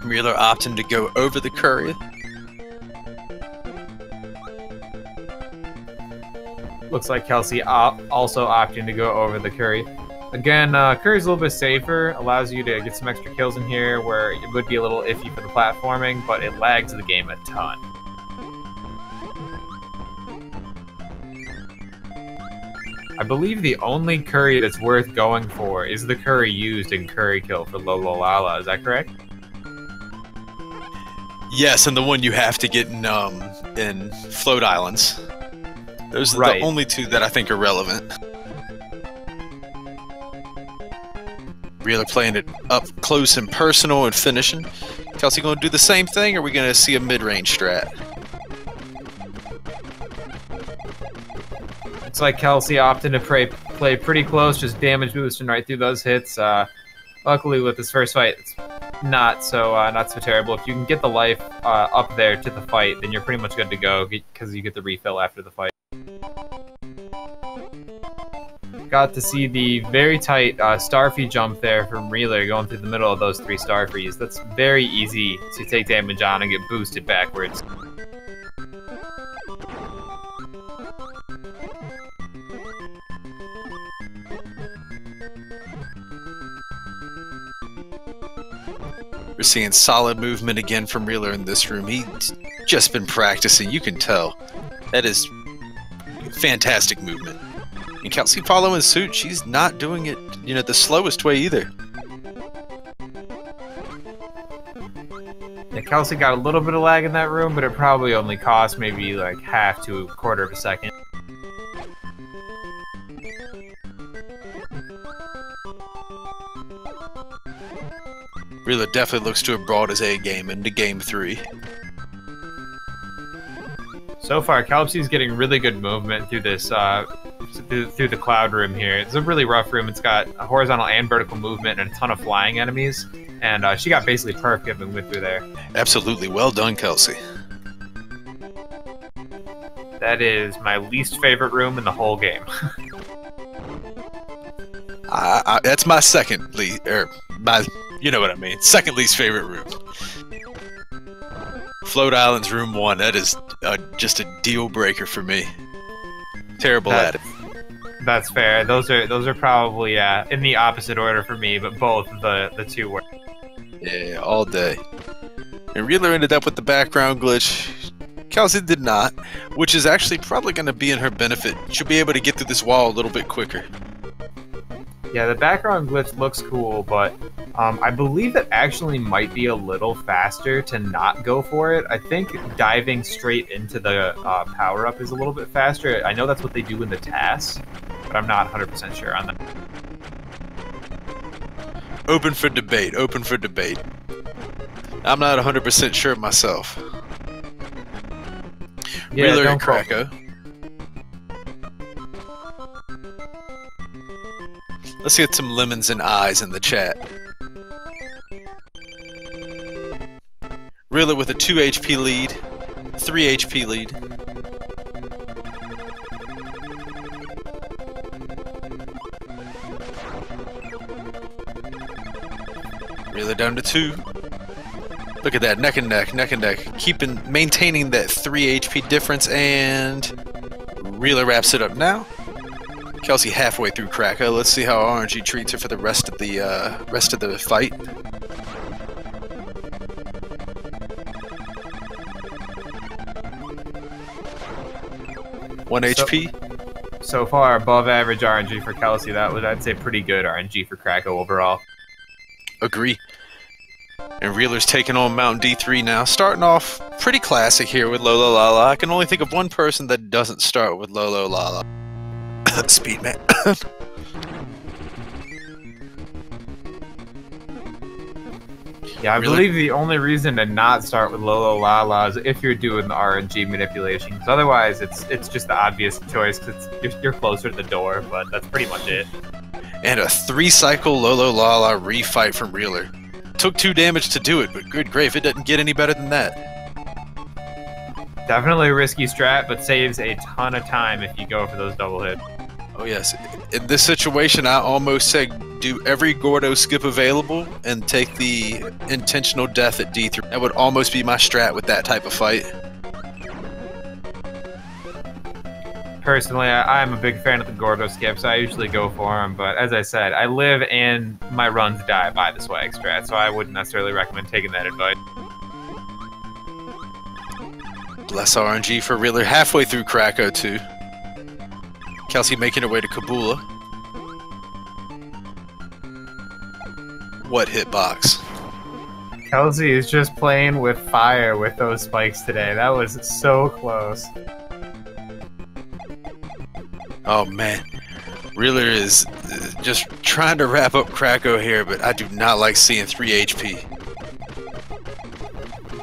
Reeler opting to go over the Curry. Looks like Kelpsey also opting to go over the Curry. Again, Curry's a little bit safer, allows you to get some extra kills in here where it would be a little iffy for the platforming, but it lags the game a ton. I believe the only Curry that's worth going for is the Curry used in Curry Kill for Lolo Lala, is that correct? Yes, and the one you have to get in float islands. Those are the only two that I think are relevant. Reeler playing it up close and personal and finishing. Kelpsey going to do the same thing, or are we going to see a mid-range strat? It's like Kelpsey opting to play pretty close, just damage boosting right through those hits. Luckily with this first fight, it's not so terrible. If you can get the life up there to the fight, then you're pretty much good to go because you get the refill after the fight. Got to see the very tight Starfy jump there from Reeler going through the middle of those 3 Starfies. That's very easy to take damage on and get boosted backwards. We're seeing solid movement again from Reeler in this room. He's just been practicing, you can tell. That is fantastic movement. And Kelpsey following suit, she's not doing it, you know, the slowest way either. Yeah, Kelpsey got a little bit of lag in that room, but it probably only cost maybe like half to a quarter of a second. Reeler definitely looks to have brought his A game into Game 3. So far, Kelpsey's getting really good movement through this, through the cloud room here. It's a really rough room. It's got a horizontal and vertical movement and a ton of flying enemies. And she got basically perfect movement through there. Absolutely. Well done, Kelpsey. That is my least favorite room in the whole game. That's my second least, you know what I mean. Second least favorite room. Float Island's room 1. That is just a deal breaker for me. Terrible at it. That's fair. Those are probably in the opposite order for me, but both the 2 were. Yeah, all day. And Reeler ended up with the background glitch. Kelpsey did not, which is actually probably going to be in her benefit. She'll be able to get through this wall a little bit quicker. Yeah, the background glitch looks cool, but I believe it actually might be a little faster to not go for it. I think diving straight into the power-up is a little bit faster. I know that's what they do in the tasks, but I'm not 100% sure on that. Open for debate, open for debate. I'm not 100% sure myself. Yeah, Reeler and Cracko. Let's get some lemons and eyes in the chat. Reeler with a 2 HP lead, 3 HP lead. Reeler down to 2. Look at that, neck and neck, neck and neck. Maintaining that 3 HP difference, and Reeler wraps it up now. Kelpsey halfway through Cracko. Let's see how RNG treats her for the rest of the fight. One HP. So far, above average RNG for Kelpsey. That was, I'd say, pretty good RNG for Cracko overall. Agree. And Reeler's taking on Mountain D3 now. Starting off pretty classic here with Lolo Lala. I can only think of one person that doesn't start with Lolo Lala. Speedman. Yeah, I believe the only reason to not start with Lolo Lala is if you're doing the RNG manipulation. Because otherwise, it's just the obvious choice because you're closer to the door. But that's pretty much it. And a 3-cycle Lolo Lala refight from Reeler. Took 2 damage to do it, but good grief, it doesn't get any better than that. Definitely a risky strat, but saves a ton of time if you go for those double hits. Oh yes, in this situation I almost said do every Gordo skip available and take the intentional death at D3. That would almost be my strat with that type of fight. Personally, I'm a big fan of the Gordo skips. I usually go for them, but as I said, I live and my runs die by the swag strat, so I wouldn't necessarily recommend taking that advice. Less RNG for Reeler halfway through Cracko too. Kelpsey making her way to Kabula. What hitbox? Kelpsey is just playing with fire with those spikes today. That was so close. Oh man, Reeler is just trying to wrap up Cracko here, but I do not like seeing 3 HP.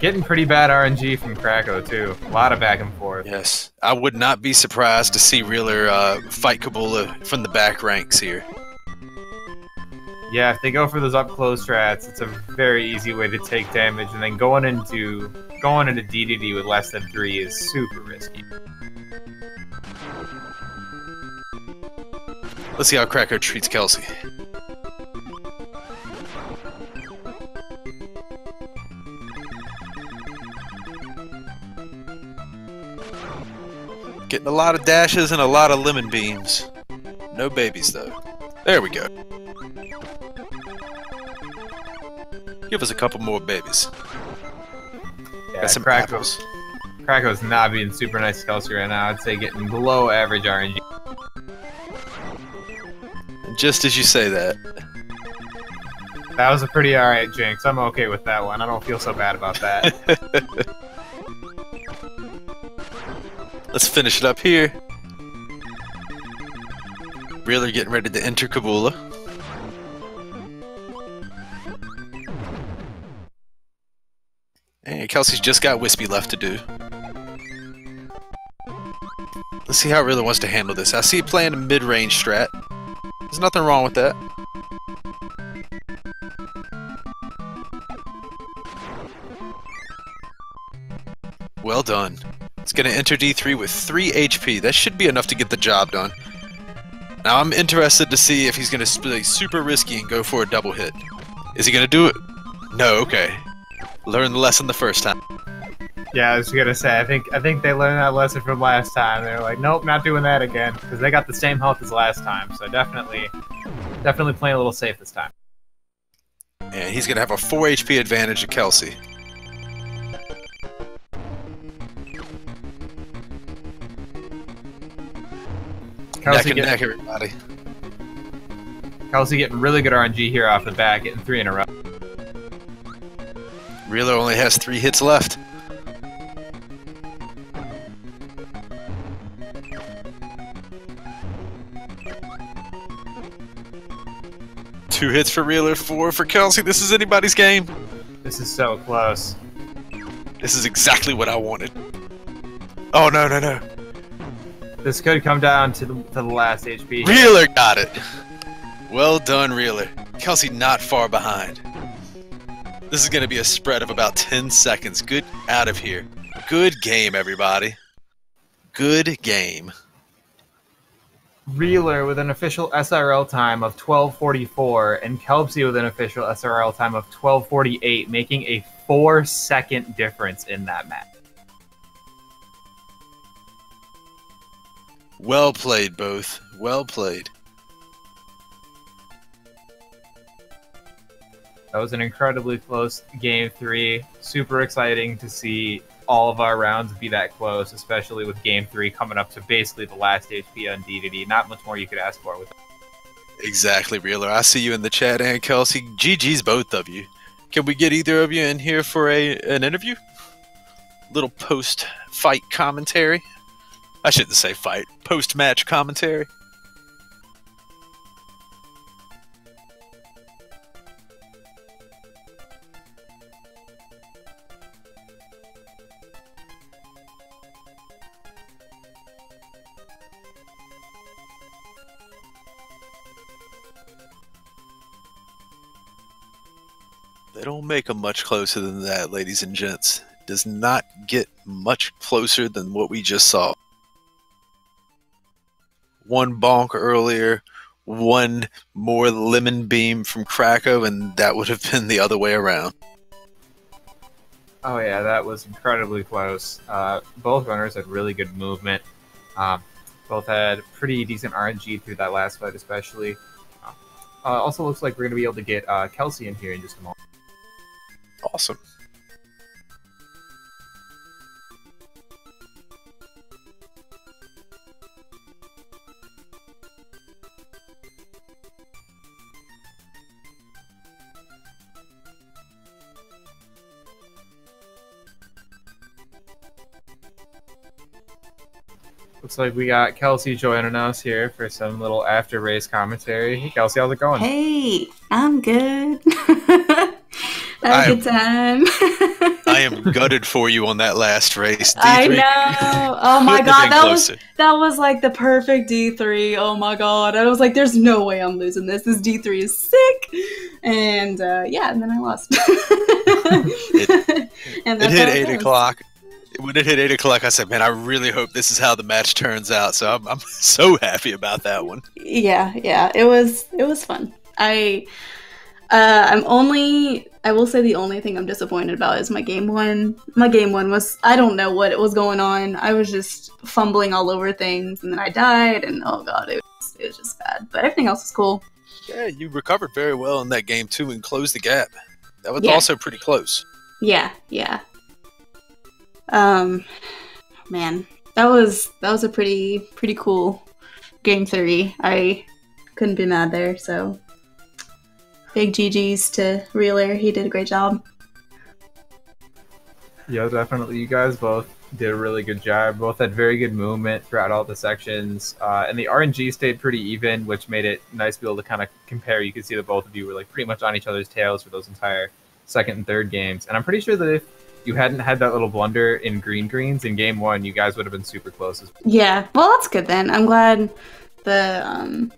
Getting pretty bad RNG from Cracko too. A lot of back and forth. Yes, I would not be surprised to see Reeler fight Kabula from the back ranks here. Yeah, if they go for those up close strats, it's a very easy way to take damage, and then going into DDD with less than 3 is super risky. Let's see how Cracko treats Kelsey. Getting a lot of dashes and a lot of lemon beams. No babies, though. There we go. Give us a couple more babies. Yeah, Got some apples. Cracko's not being super nice to Kelsey right now. I'd say getting below average RNG. And just as you say that. That was a pretty alright jinx. I'm okay with that one. I don't feel so bad about that. Let's finish it up here. Reeler getting ready to enter Kabula. And Kelsey's just got Wispy left to do. Let's see how Reeler wants to handle this. I see playing a mid-range strat. There's nothing wrong with that. Well done. It's going to enter D3 with 3 HP. That should be enough to get the job done. Now I'm interested to see if he's going to play super risky and go for a double hit. Is he going to do it? No, okay. Learn the lesson the first time. Yeah, I was gonna say, I think they learned that lesson from last time. They're like, nope, not doing that again, because they got the same health as last time. So definitely playing a little safe this time. And he's gonna have a 4 HP advantage of Kelsey. Neck and neck, everybody. Kelsey getting really good RNG here off the bat, getting 3 in a row. Reeler only has 3 hits left. Two hits for Reeler, 4 for Kelsey. This is anybody's game. This is so close. This is exactly what I wanted. Oh, no, no, no. This could come down to the last HP. Reeler got it. Well done, Reeler. Kelsey not far behind. This is going to be a spread of about 10 seconds. Good out of here. Good game, everybody. Good game. Reeler with an official SRL time of 12:44 and kelpsey with an official SRL time of 12:48, making a 4-second difference in that match. Well played, both. Well played. That was an incredibly close Game 3. Super exciting to see all of our rounds be that close, especially with Game 3 coming up to basically the last HP on DDD. Not much more you could ask for with it. Exactly, Reeler. I see you in the chat, and Kelsey. GG's both of you. Can we get either of you in here for an interview? Little post-fight commentary? I shouldn't say fight. Post-match commentary? They don't make them much closer than that, ladies and gents. Does not get much closer than what we just saw. One bonk earlier, one more lemon beam from Cracko, and that would have been the other way around. Oh yeah, that was incredibly close. Both runners had really good movement. Both had pretty decent RNG through that last fight, especially. Also looks like we're going to be able to get Kelsey in here in just a moment. Awesome. Looks like we got Kelsey joining us here for some little after race commentary. Hey Kelsey, how's it going? Hey, I'm good. Had a good time. I am gutted for you on that last race. D3 I know. Oh my god, that was like the perfect D3. Oh my god. I was like, there's no way I'm losing this. This D3 is sick. And yeah, and then I lost. It hit 8 o'clock. when it hit 8 o'clock, I said, "Man, I really hope this is how the match turns out." So I'm so happy about that one. Yeah, it was fun. I will say the only thing I'm disappointed about is my game one. My game one was, I don't know what was going on. I was just fumbling all over things, and then I died, and oh god, it was just bad. But everything else was cool. Yeah, you recovered very well in that game too, and closed the gap. That was also pretty close. Yeah. Man, that was a pretty cool game 3. I couldn't be mad there. So big GGs to Reeler. He did a great job. Yeah, definitely. You guys both did a really good job. Both had very good movement throughout all the sections. And the RNG stayed pretty even, which made it nice to be able to kind of compare. You could see that both of you were like pretty much on each other's tails for those entire second and third games. And I'm pretty sure that if you hadn't had that little blunder in greens in game 1, you guys would have been super close as well. Yeah, well, that's good then. I'm glad the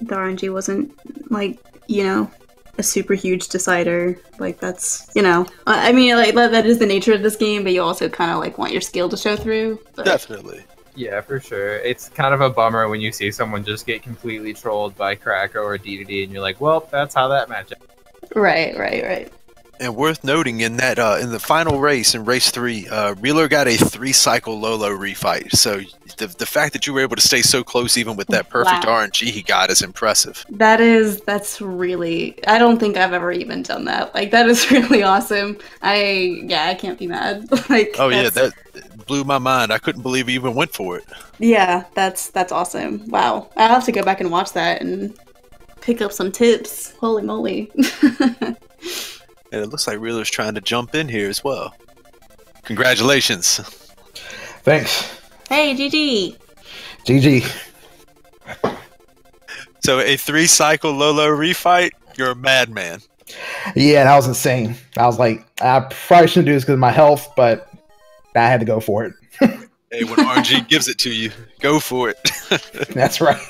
RNG wasn't like, a super huge decider. Like, that's, I mean, like, that is the nature of this game, but you also kind of like want your skill to show through. But... Definitely. Yeah, for sure. It's kind of a bummer when you see someone just get completely trolled by Cracko or DDD, and you're like, well, that's how that match ends. Right. And worth noting in that in the final race, in race 3, Reeler got a 3-cycle Lolo refight. So the fact that you were able to stay so close even with that perfect RNG he got is impressive. That's really, I don't think I've ever even done that. Like, that is really awesome. I can't be mad. Like, oh yeah, that blew my mind. I couldn't believe he even went for it. Yeah, that's awesome. Wow. I'll have to go back and watch that and pick up some tips. Holy moly. And it looks like Reeler's trying to jump in here as well. Congratulations. Thanks. Hey, GG. GG. So a 3-cycle Lolo refight? You're a madman. Yeah, that was insane. I was like, I probably shouldn't do this because of my health, but I had to go for it. Hey, when RNG gives it to you, go for it. That's right.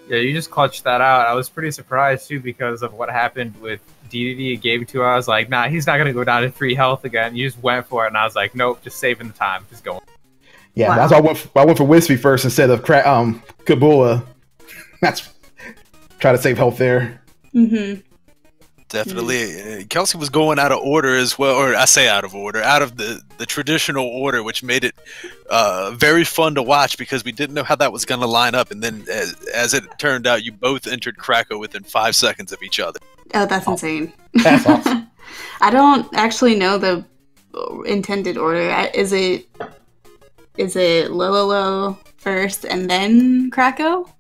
Yeah, you just clutched that out. I was pretty surprised, too, because of what happened with DDD. Gave it to her. I was like, nah, he's not going to go down to 3 health again. You just went for it, and I was like, nope, just saving the time. Just going. Yeah, that's why I went for Wispy first instead of Kabula. That's try to save health there. Mm-hmm. Definitely. Kelsey was going out of order as well, or I say out of order, out of the traditional order, which made it very fun to watch because we didn't know how that was going to line up. And then as it turned out, you both entered Cracko within 5 seconds of each other. Oh, that's insane. That's awesome. I don't actually know the intended order. Is it Lolo first and then Cracko?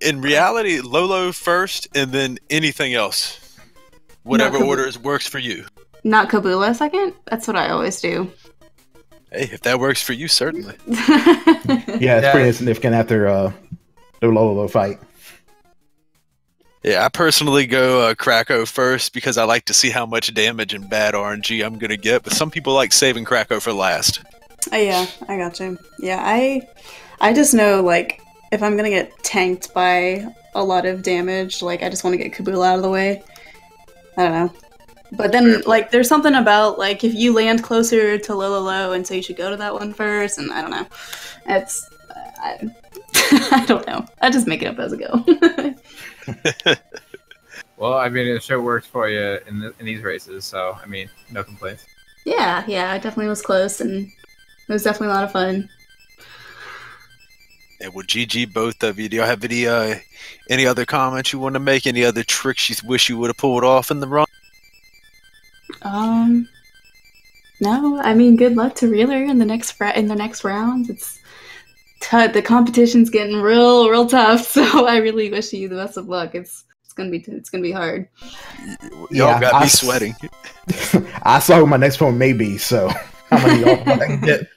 In reality, Lolo first and then anything else. Whatever order works for you. Not Kabula second? That's what I always do. Hey, if that works for you, certainly. Yeah, it's pretty insignificant after the Lolo fight. Yeah, I personally go Cracko first because I like to see how much damage and bad RNG I'm going to get, but some people like saving Cracko for last. Oh, yeah, I got you. Yeah, I just know, like, if I'm going to get tanked by a lot of damage, like, I just want to get Kabula out of the way. I don't know. But then, like, there's something about, like, if you land closer to Lolo, and so you should go to that one first, and I don't know. It's, I don't know. I just make it up as I go. Well, I mean, the show works for you in these races, so, I mean, no complaints. Yeah, it definitely was close, and it was definitely a lot of fun. Yeah, well, GG, both of you. Do y'all have any other comments you want to make? Any other tricks you wish you would have pulled off in the run? No. I mean, good luck to Reeler in the next round. It's the competition's getting real tough, so I really wish you the best of luck. It's gonna be hard. Y'all got me sweating. I saw who my next opponent may be, so how many y'all I can get.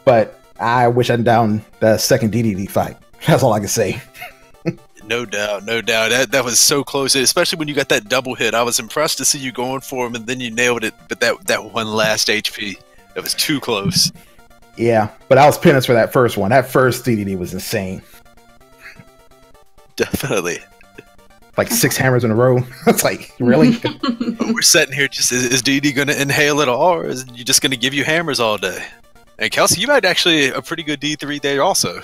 But I wish I'd down the second DDD fight. That's all I can say. No doubt. That was so close, especially when you got that double hit. I was impressed to see you going for him, and then you nailed it. But that one last HP, that was too close. Yeah, but I was penance for that first one. That first DDD was insane. Definitely. like 6 hammers in a row. It's like, really? We're sitting here just, is DD going to inhale it all, or is he just going to give you hammers all day? And Kelsey, you had actually a pretty good D3 day also.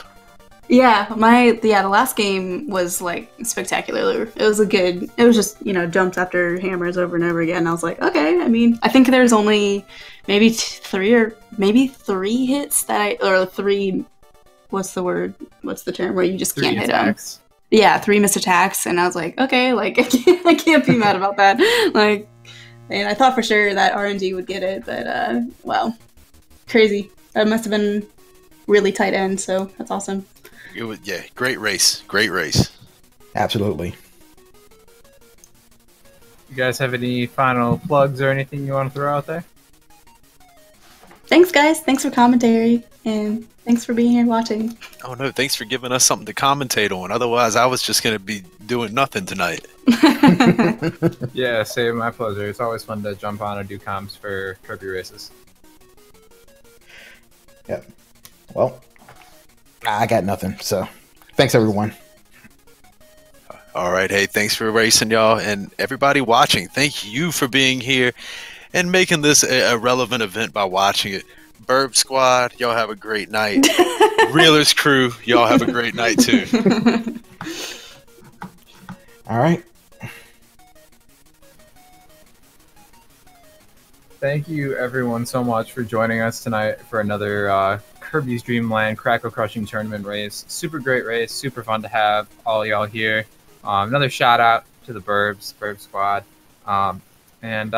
Yeah, the last game was like spectacular. It was just, jumps after hammers over and over again. I was like, okay, I mean, I think there's only maybe three hits what's the term where you just can't hit them? Yeah, 3 missed attacks, and I was like, okay, like I can't be mad about that. Like, and I thought for sure that RNG would get it, but wow, crazy. That must have been really tight end, so that's awesome. It was, yeah, great race. Absolutely. You guys have any final plugs or anything you want to throw out there? Thanks, guys. Thanks for commentary, and thanks for being here watching. Oh no, thanks for giving us something to commentate on. Otherwise, I was just going to be doing nothing tonight. Yeah, same, my pleasure. It's always fun to jump on and do comms for Kirby races. Yeah. Well, I got nothing, so thanks, everyone. All right, hey, thanks for racing, y'all, and everybody watching. Thank you for being here and making this a relevant event by watching it. Burb Squad, y'all have a great night. Reelers crew, y'all have a great night too. All right. Thank you, everyone, so much for joining us tonight for another Kirby's DreamLand Cracko Crushing Tournament race. Super great race, super fun to have all y'all here. Another shout out to the Burb Squad, and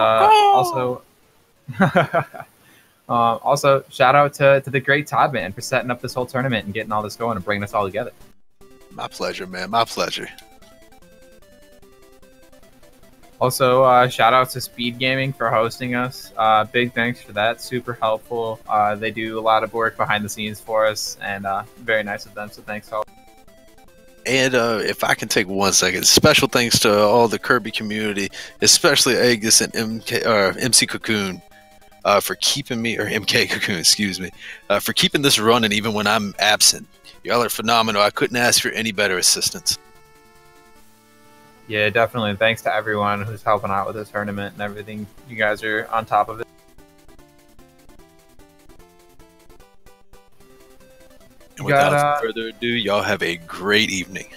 also shout out to the great Todd man for setting up this whole tournament and getting all this going and bringing us all together. My pleasure, man. My pleasure. Also, shout out to Speed Gaming for hosting us. Big thanks for that. Super helpful. They do a lot of work behind the scenes for us, and very nice of them. So thanks all. And if I can take 1 second, special thanks to all the Kirby community, especially Agus and MC Cocoon, for keeping me, or MK Cocoon, excuse me, for keeping this running even when I'm absent. Y'all are phenomenal. I couldn't ask for any better assistance. Yeah, definitely. Thanks to everyone who's helping out with this tournament and everything. You guys are on top of it. And without further ado, y'all have a great evening.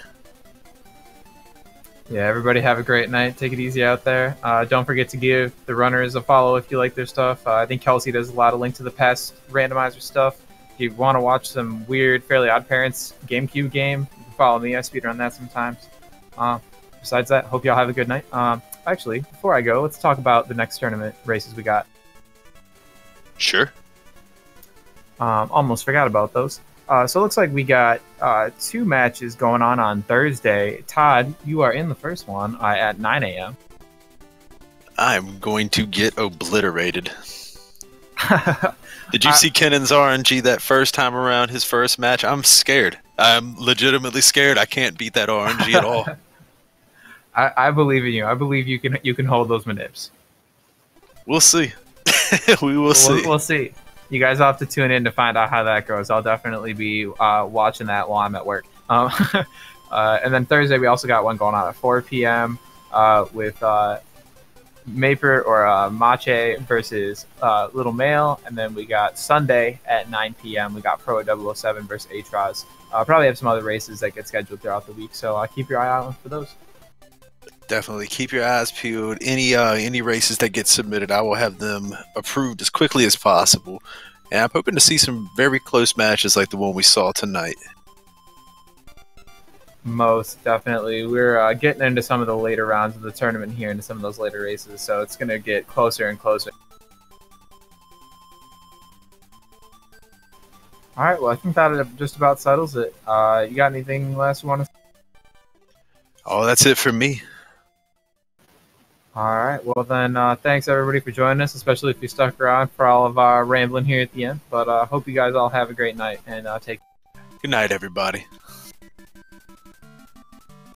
Yeah, everybody have a great night. Take it easy out there. Don't forget to give the runners a follow if you like their stuff. I think Kelsey does a lot of links to the past randomizer stuff. If you want to watch some weird Fairly Odd Parents GameCube game, you can follow me. I speedrun that sometimes. Besides that, hope y'all have a good night. Actually, before I go, let's talk about the next tournament races we got. Sure. Almost forgot about those. So it looks like we got 2 matches going on Thursday. Todd, you are in the first one at 9 a.m. I'm going to get obliterated. Did you see Kennan's RNG that first time around, his first match? I'm scared. I'm legitimately scared. I can't beat that RNG at all. I believe in you. I believe you can hold those manips. We'll see. We will see. We'll see. You guys will have to tune in to find out how that goes. I'll definitely be watching that while I'm at work. And then Thursday, we also got one going on at 4 p.m. With Maper or Mache versus Little Male. And then we got Sunday at 9 p.m. We got Pro 007 versus Atros. Probably have some other races that get scheduled throughout the week, so keep your eye out for those. Definitely keep your eyes peeled. Any races that get submitted, I will have them approved as quickly as possible. And I'm hoping to see some very close matches like the one we saw tonight. Most definitely. We're getting into some of the later rounds of the tournament here, into some of those later races, so it's going to get closer and closer. All right, well, I think that just about settles it. You got anything last you want to say? Oh, that's it for me. All right, well then, thanks everybody for joining us, especially if you stuck around for all of our rambling here at the end. But hope you guys all have a great night, and take care. Good night, everybody.